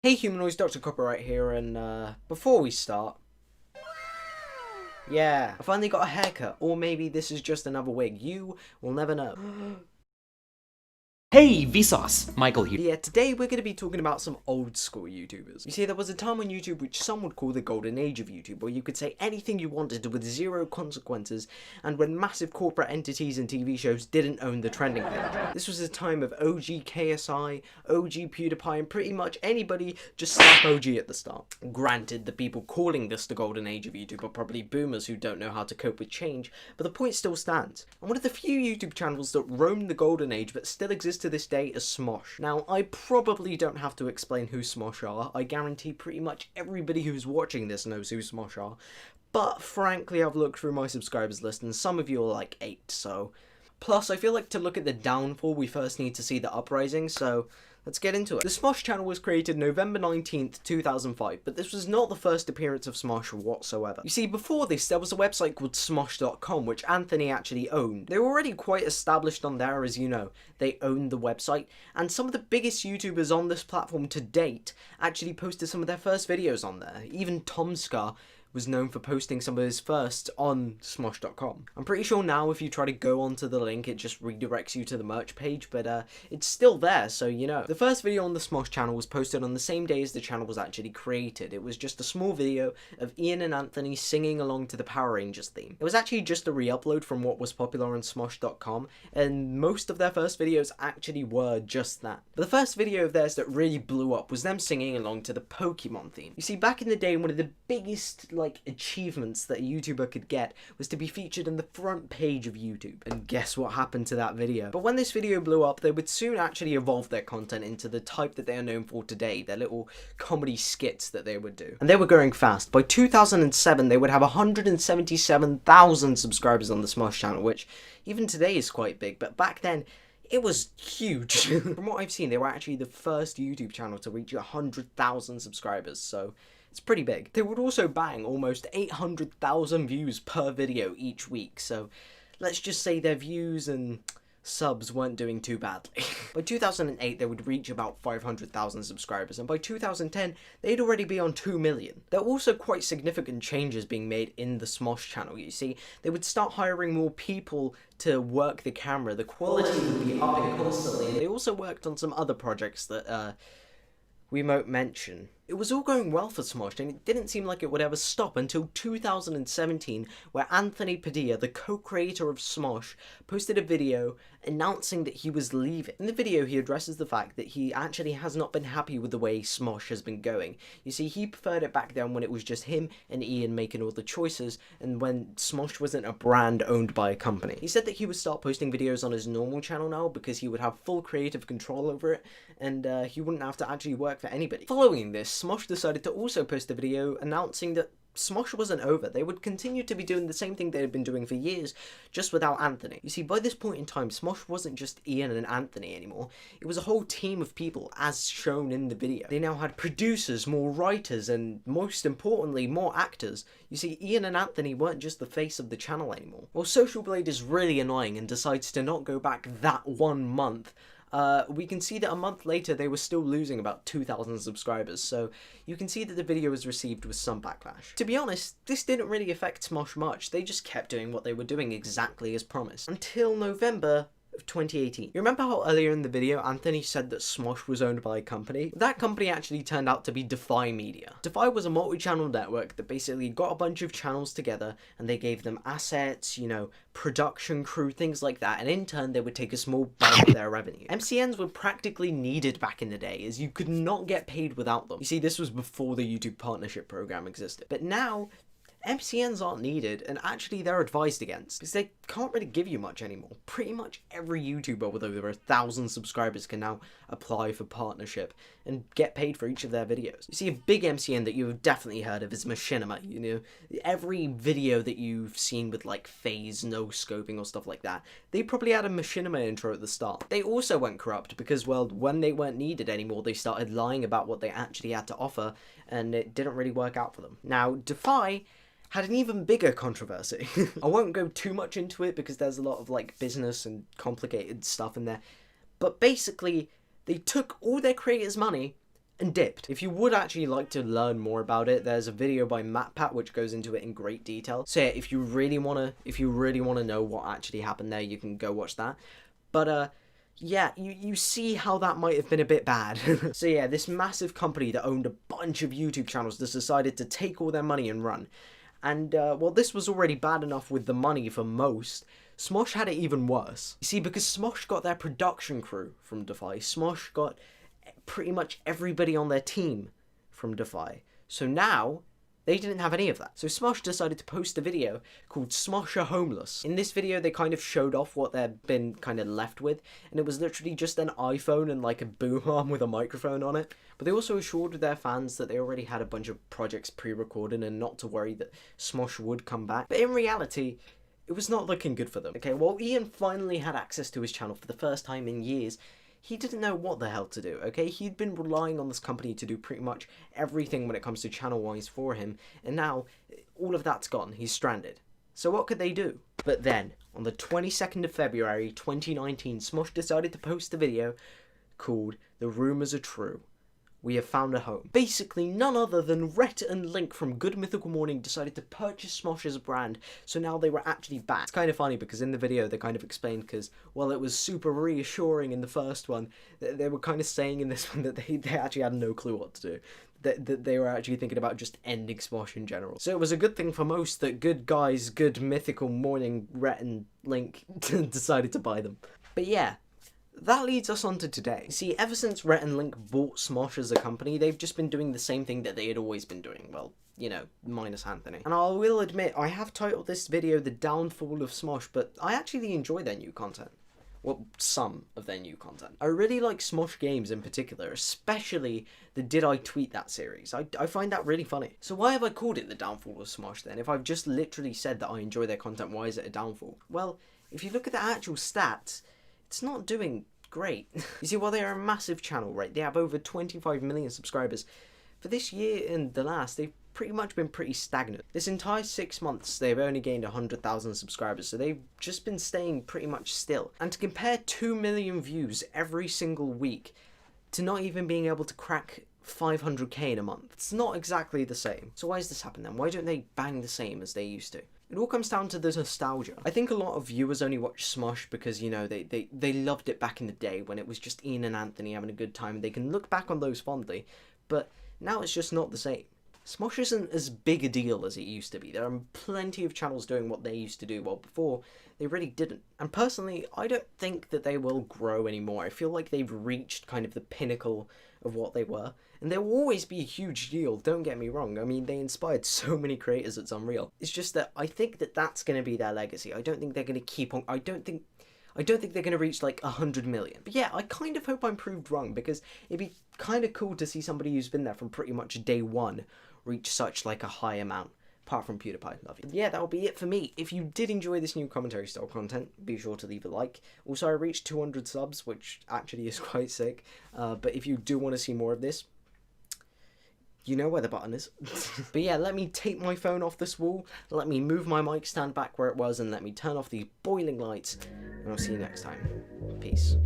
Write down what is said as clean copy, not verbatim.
Hey humanoids, Dr. Copyright here, and before we start, yeah, I finally got a haircut, or maybe this is just another wig. You will never know. Hey, Vsauce! Michael here. But yeah, today we're going to be talking about some old school YouTubers. You see, there was a time on YouTube which some would call the golden age of YouTube, where you could say anything you wanted with zero consequences, and when massive corporate entities and TV shows didn't own the trending page. This was a time of OG KSI, OG PewDiePie, and pretty much anybody just slap OG at the start. Granted, the people calling this the golden age of YouTube are probably boomers who don't know how to cope with change, but the point still stands. And one of the few YouTube channels that roamed the golden age but still exists to this day is Smosh. Now, I probably don't have to explain who Smosh are. I guarantee pretty much everybody who's watching this knows who Smosh are. But frankly, I've looked through my subscribers list and some of you are like 8, so... Plus, I feel like to look at the downfall, we first need to see the Uprising, so let's get into it. The Smosh channel was created November 19th, 2005, but this was not the first appearance of Smosh whatsoever. You see, before this, there was a website called Smosh.com, which Anthony actually owned. They were already quite established on there, as you know. They owned the website, and some of the biggest YouTubers on this platform to date actually posted some of their first videos on there. Even Tom Scar was known for posting some of his first on Smosh.com. I'm pretty sure now if you try to go onto the link, it just redirects you to the merch page, but it's still there, so you know. The first video on the Smosh channel was posted on the same day as the channel was actually created. It was just a small video of Ian and Anthony singing along to the Power Rangers theme. It was actually just a re-upload from what was popular on Smosh.com, and most of their first videos actually were just that. But the first video of theirs that really blew up was them singing along to the Pokemon theme. You see, back in the day, one of the biggest achievements that a YouTuber could get was to be featured in the front page of YouTube. And guess what happened to that video? But when this video blew up, they would soon actually evolve their content into the type that they are known for today, their little comedy skits that they would do. And they were growing fast. By 2007, they would have 177,000 subscribers on the Smosh channel, which even today is quite big, but back then, it was huge. From what I've seen, they were actually the first YouTube channel to reach 100,000 subscribers, so it's pretty big. They would also bang almost 800,000 views per video each week, so let's just say their views and subs weren't doing too badly. By 2008, they would reach about 500,000 subscribers, and by 2010, they'd already be on 2 million. There were also quite significant changes being made in the Smosh channel. You see, they would start hiring more people to work the camera. The quality would be upping constantly. They also worked on some other projects that, we won't mention. It was all going well for Smosh, and it didn't seem like it would ever stop until 2017, where Anthony Padilla, the co-creator of Smosh, posted a video announcing that he was leaving. In the video, he addresses the fact that he actually has not been happy with the way Smosh has been going. You see, he preferred it back then when it was just him and Ian making all the choices, and when Smosh wasn't a brand owned by a company. He said that he would start posting videos on his normal channel now because he would have full creative control over it, and he wouldn't have to actually work for anybody. Following this, Smosh decided to also post a video announcing that Smosh wasn't over. They would continue to be doing the same thing they had been doing for years, just without Anthony. You see, by this point in time, Smosh wasn't just Ian and Anthony anymore. It was a whole team of people, as shown in the video. They now had producers, more writers, and most importantly, more actors. You see, Ian and Anthony weren't just the face of the channel anymore. Well, Social Blade is really annoying and decides to not go back that 1 month. We can see that a month later they were still losing about 2,000 subscribers, so you can see that the video was received with some backlash. To be honest, this didn't really affect Smosh much. They just kept doing what they were doing exactly as promised. Until November of 2018. You remember how earlier in the video Anthony said that Smosh was owned by a company? That company actually turned out to be Defy Media. Defy was a multi-channel network that basically got a bunch of channels together and they gave them assets, you know, production crew, things like that, and in turn they would take a small bite of their revenue. MCNs were practically needed back in the day, as you could not get paid without them. You see, this was before the YouTube partnership program existed. But now, MCNs aren't needed, and actually they're advised against, because they can't really give you much anymore. Pretty much every YouTuber with over 1,000 subscribers can now apply for partnership and get paid for each of their videos. You see, a big MCN that you have definitely heard of is Machinima. You know, every video that you've seen with like phase, no scoping or stuff like that, they probably had a Machinima intro at the start. They also went corrupt because, well, when they weren't needed anymore, they started lying about what they actually had to offer, and it didn't really work out for them. Now, Defy had an even bigger controversy. I won't go too much into it because there's a lot of like business and complicated stuff in there. But basically, they took all their creators' money and dipped. If you would actually like to learn more about it, there's a video by MatPat which goes into it in great detail. So yeah, if you really wanna know what actually happened there, you can go watch that. But yeah, you see how that might have been a bit bad. So yeah, this massive company that owned a bunch of YouTube channels just decided to take all their money and run. And well, this was already bad enough with the money for most. Smosh had it even worse. You see, because Smosh got their production crew from Defy, Smosh got pretty much everybody on their team from Defy. So now, they didn't have any of that. So Smosh decided to post a video called Smosh Are Homeless. In this video, they kind of showed off what they'd been kind of left with, and it was literally just an iPhone and like a boom arm with a microphone on it. But they also assured their fans that they already had a bunch of projects pre-recorded and not to worry that Smosh would come back. But in reality, it was not looking good for them. Okay, well, Ian finally had access to his channel for the first time in years. He didn't know what the hell to do, okay? He'd been relying on this company to do pretty much everything when it comes to channel-wise for him, and now all of that's gone. He's stranded. So what could they do? But then, on the 22nd of February 2019, Smosh decided to post a video called The Rumours Are True. We have found a home. Basically, none other than Rhett and Link from Good Mythical Morning decided to purchase Smosh as a brand, so now they were actually back. It's kind of funny because in the video they kind of explained, because, well, it was super reassuring in the first one, they were kind of saying in this one that they actually had no clue what to do. That they were actually thinking about just ending Smosh in general. So it was a good thing for most that good guys, Good Mythical Morning, Rhett and Link decided to buy them. But yeah, that leads us on to today. See, ever since Rhett and Link bought Smosh as a company, they've just been doing the same thing that they had always been doing. Well, you know, minus Anthony. And I will admit, I have titled this video The Downfall of Smosh, but I actually enjoy their new content. Well, some of their new content. I really like Smosh games in particular, especially the Did I Tweet That series. I find that really funny. So why have I called it The Downfall of Smosh then? If I've just literally said that I enjoy their content, why is it a downfall? Well, if you look at the actual stats, it's not doing great. You see, while they are a massive channel, right, they have over 25 million subscribers. For this year and the last, they've pretty much been pretty stagnant. This entire 6 months, they've only gained 100,000 subscribers, so they've just been staying pretty much still. And to compare 2 million views every single week to not even being able to crack 500k in a month, it's not exactly the same. So why has this happened then? Why don't they bang the same as they used to? It all comes down to the nostalgia. I think a lot of viewers only watch Smosh because, you know, they loved it back in the day when it was just Ian and Anthony having a good time. They can look back on those fondly, but now it's just not the same. Smosh isn't as big a deal as it used to be. There are plenty of channels doing what they used to do, while before, they really didn't. And personally, I don't think that they will grow anymore. I feel like they've reached kind of the pinnacle of what they were. And there will always be a huge deal, don't get me wrong. I mean, they inspired so many creators, it's unreal. It's just that I think that that's going to be their legacy. I don't think they're going to keep on... I don't think they're going to reach like 100 million. But yeah, I kind of hope I'm proved wrong, because it'd be kind of cool to see somebody who's been there from pretty much day one reach such like a high amount. Apart from PewDiePie, love you. Yeah, that'll be it for me. If you did enjoy this new commentary style content, be sure to leave a like. Also, I reached 200 subs, which actually is quite sick. But if you do want to see more of this, you know where the button is. But yeah, let me take my phone off this wall, let me move my mic stand back where it was, and let me turn off these boiling lights, and I'll see you next time. Peace.